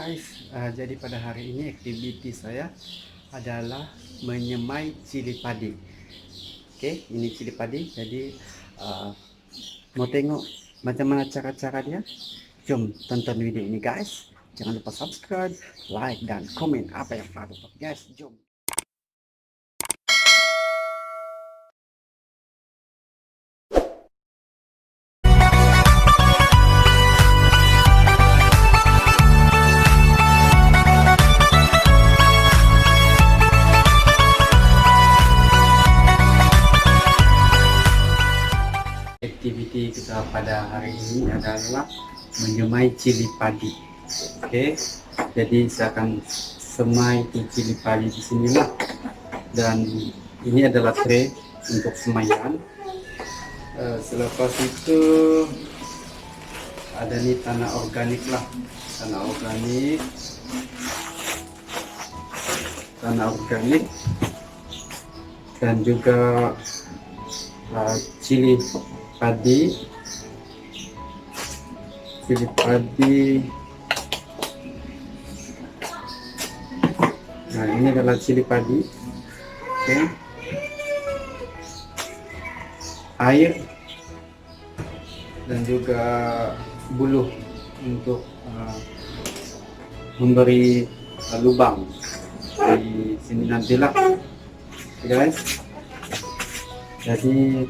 Guys, jadi pada hari ini aktiviti saya adalah menyemai cili padi. Oke, ini cili padi. Jadi mau tengok macam mana cara-cara dia? Jom tonton video ini guys. Jangan lupa subscribe, like, dan komen apa yang baru guys. Jom. Aktiviti kita pada hari ini adalah menyemai cili padi. Oke, jadi saya akan semai cili padi di sinilah. Dan ini adalah tray untuk semaian. Selepas itu ada nih tanah organik lah, tanah organik dan juga cili padi. Nah, ini adalah cili padi. Oke. Air dan juga buluh untuk memberi lubang di sini nantilah, guys. Jadi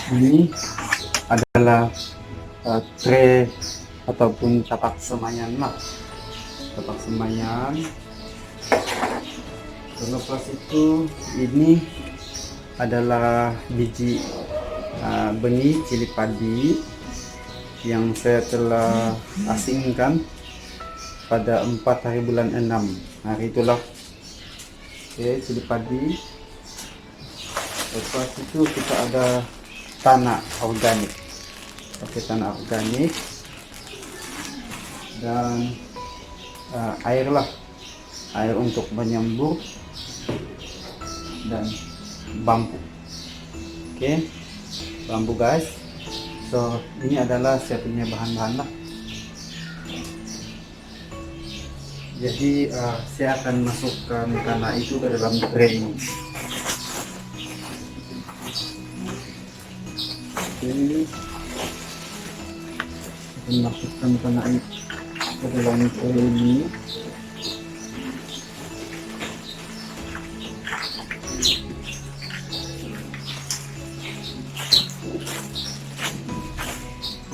ini adalah tray ataupun tapak semaian lah, Lepas itu ini adalah biji benih cili padi yang saya telah asingkan pada 4 hari bulan 6 hari itulah. Oke, cili padi. Lepas itu kita ada tanah organik. Oke, tanah organik dan air lah, air untuk menyembur dan bambu. Oke, bambu guys. So ini adalah saya punya bahan-bahan lah. Jadi saya akan masukkan tanah itu ke dalam tray ini. Ini akan masukkan tanah itu ke dalam tray ini.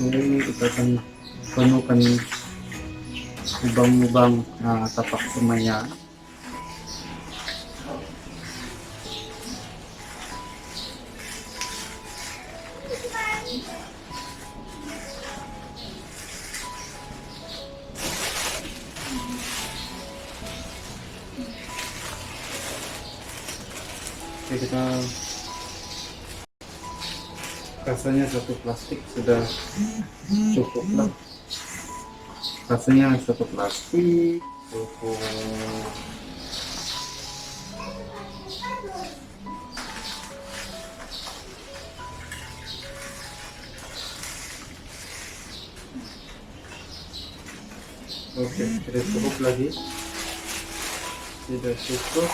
Ini kita akan penuhkan lubang-lubang tapak semaian. Oke, kita rasanya satu plastik sudah cukup lah. Rasanya satu plastik cukup. Oke, tidak cukup lagi. Tidak cukup.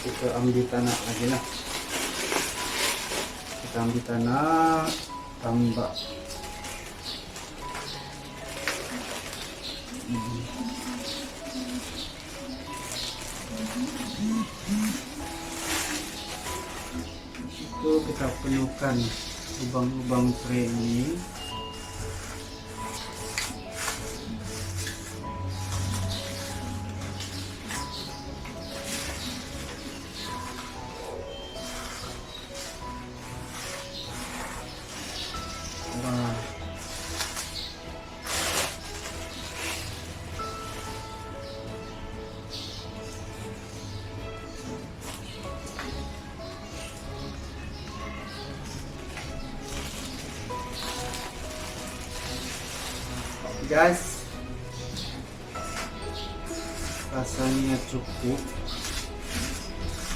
Kita ambil tanah lagi lah. Kita ambil tanah, tambah itu kita penuhkan lubang-lubang tray ini. Guys, rasanya cukup.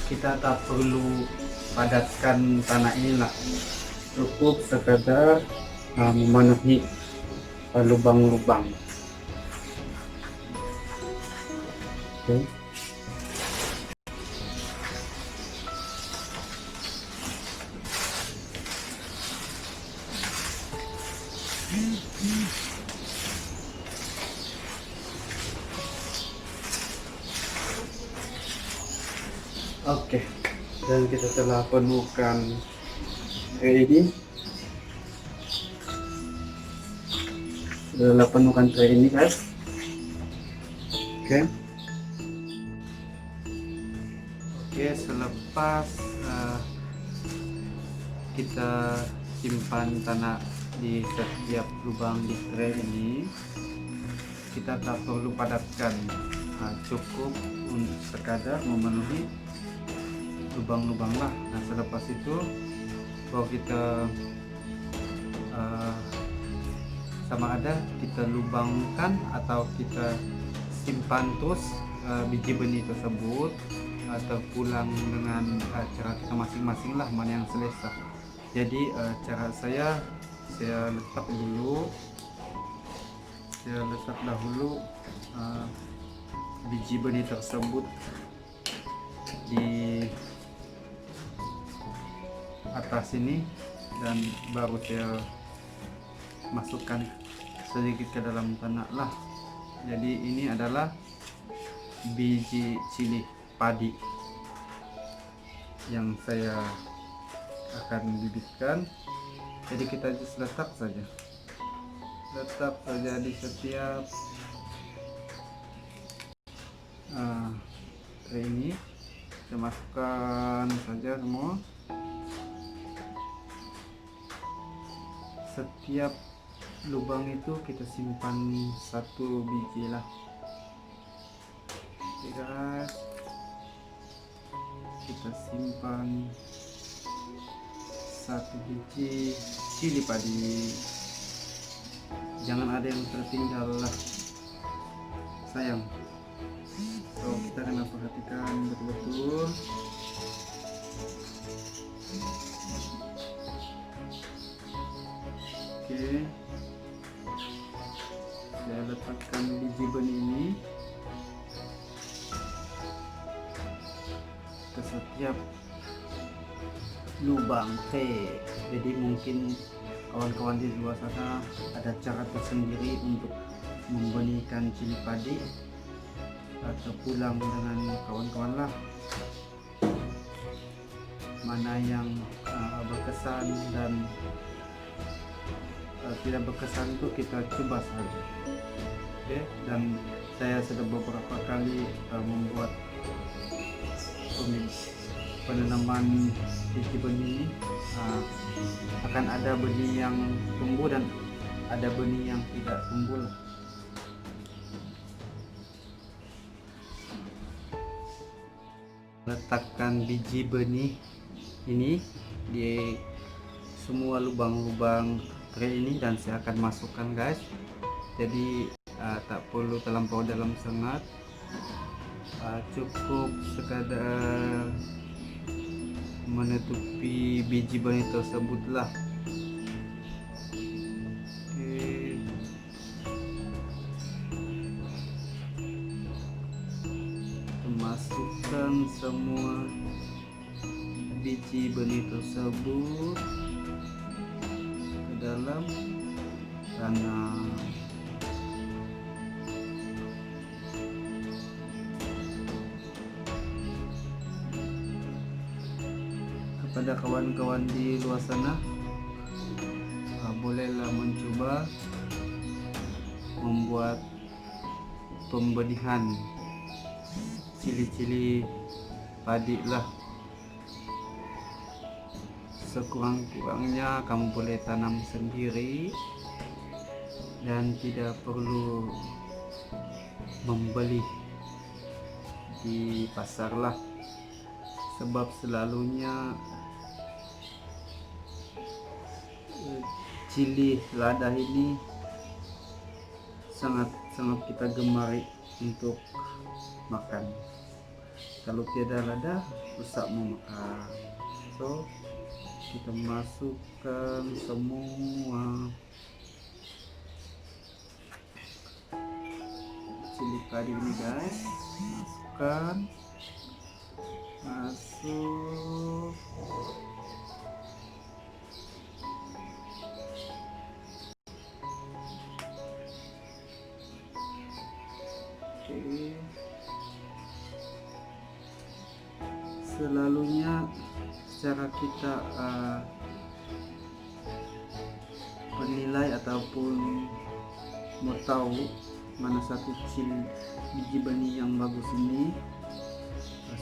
Kita tak perlu padatkan tanah ini lah, cukup sekadar memenuhi lubang-lubang. Oke. Oke, dan kita telah penuhkan ini. Sudah penuhkan tray ini, guys. Oke. Oke, selepas kita simpan tanah di setiap lubang di tray ini, kita tak perlu padatkan, cukup untuk sekadar memenuhi lubang-lubang lah. Nah, selepas itu kalau kita sama ada kita lubangkan atau kita simpan terus biji benih tersebut, atau pulang dengan cara kita masing-masing lah, mana yang selesa. Jadi cara saya letak dahulu biji benih tersebut di atas ini, dan baru saya masukkan sedikit ke dalam tanah lah. Jadi ini adalah biji cili padi yang saya akan bibitkan. Jadi kita just letak saja di setiap tray ini. Kita masukkan saja semua. Setiap lubang itu kita simpan satu biji lah. Oke guys, kita simpan satu biji cili padi. Jangan ada yang tertinggal lah, sayang. So kita kena perhatikan betul-betul. Oke, saya letakkan biji benih ini ke setiap lubang teh. Jadi mungkin kawan-kawan di luar sana ada cara tersendiri untuk membenihkan cili padi, atau pulang dengan kawan-kawan lah, mana yang berkesan dan tidak berkesan itu kita coba saja. Oke, dan saya sudah beberapa kali membuat penanaman biji benih ini. Akan ada benih yang tumbuh dan ada benih yang tidak tumbuh. Letakkan biji benih ini di semua lubang-lubang tray ini, dan saya akan masukkan guys. Jadi tak perlu terlampau dalam sangat, cukup sekadar menutupi biji benih tersebut lah. Oke, masukkan semua biji benih tersebut ke dalam tanah. Kepada kawan-kawan di luar sana, bolehlah mencoba membuat pembenihan cili-cili padi lah. Sekurang-kurangnya kamu boleh tanam sendiri dan tidak perlu membeli di pasar lah, sebab selalunya cili lada ini sangat kita gemari untuk makan. Kalau tiada lada, susah mau makan. So kita masukkan semua buka di sini guys, masukkan, masuk. Oke, selalunya cara kita menilai ataupun mau tahu mana satu biji benih yang bagus ini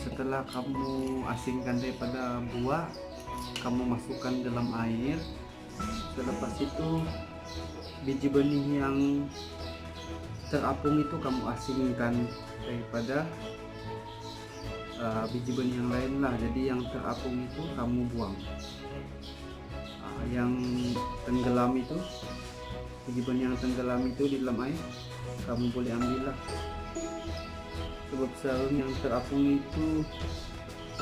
setelah kamu asingkan daripada buah, kamu masukkan dalam air. Selepas itu biji benih yang terapung itu kamu asingkan daripada biji benih yang lain lah. Jadi yang terapung itu kamu buang, yang tenggelam itu, biji benih yang tenggelam itu di dalam air kamu boleh ambil lah, sebab sarung yang terapung itu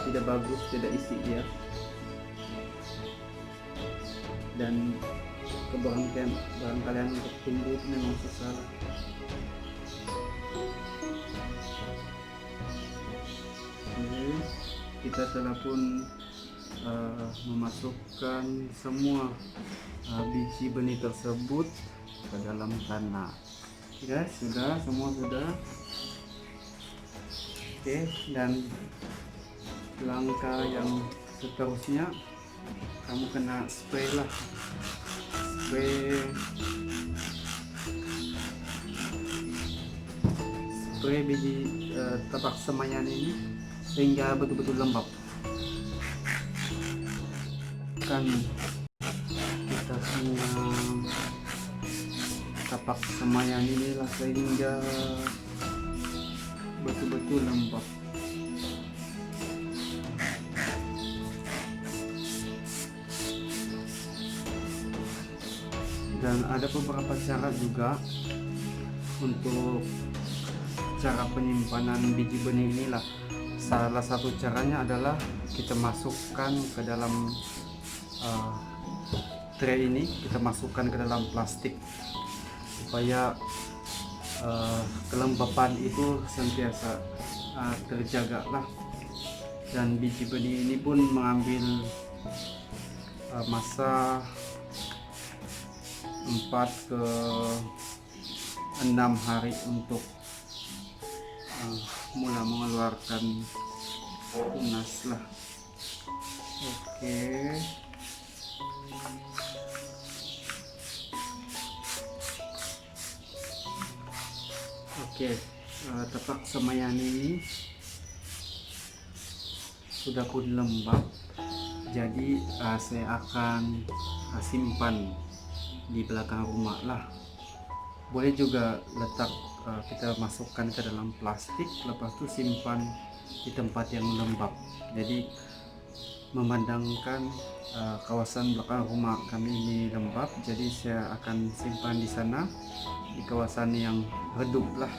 tidak bagus, tidak isi dia, dan keberhentian barang kalian untuk tumbuh itu memang susah. Kita telah pun memasukkan semua biji benih tersebut ke dalam tanah. Guys, sudah, semua sudah. Oke, dan langkah yang seterusnya kamu kena spray lah, spray biji tapak semayan ini sehingga betul-betul lembab. Kan kita punya tapak semayan inilah sehingga betul-betul lembab. Dan ada beberapa cara juga untuk cara penyimpanan biji benih inilah. Salah satu caranya adalah kita masukkan ke dalam tray ini, kita masukkan ke dalam plastik supaya kelembapan itu sentiasa terjaga lah. Dan biji benih ini pun mengambil masa 4 ke 6 hari untuk mulai mengeluarkan tunas lah. Oke, tapak semayan ini sudah pun lembab, jadi saya akan simpan di belakang rumah lah. Boleh juga letak, kita masukkan ke dalam plastik, lepas itu simpan di tempat yang lembab. Jadi memandangkan kawasan belakang rumah kami ini lembab, jadi saya akan simpan di sana, di kawasan yang redup lah.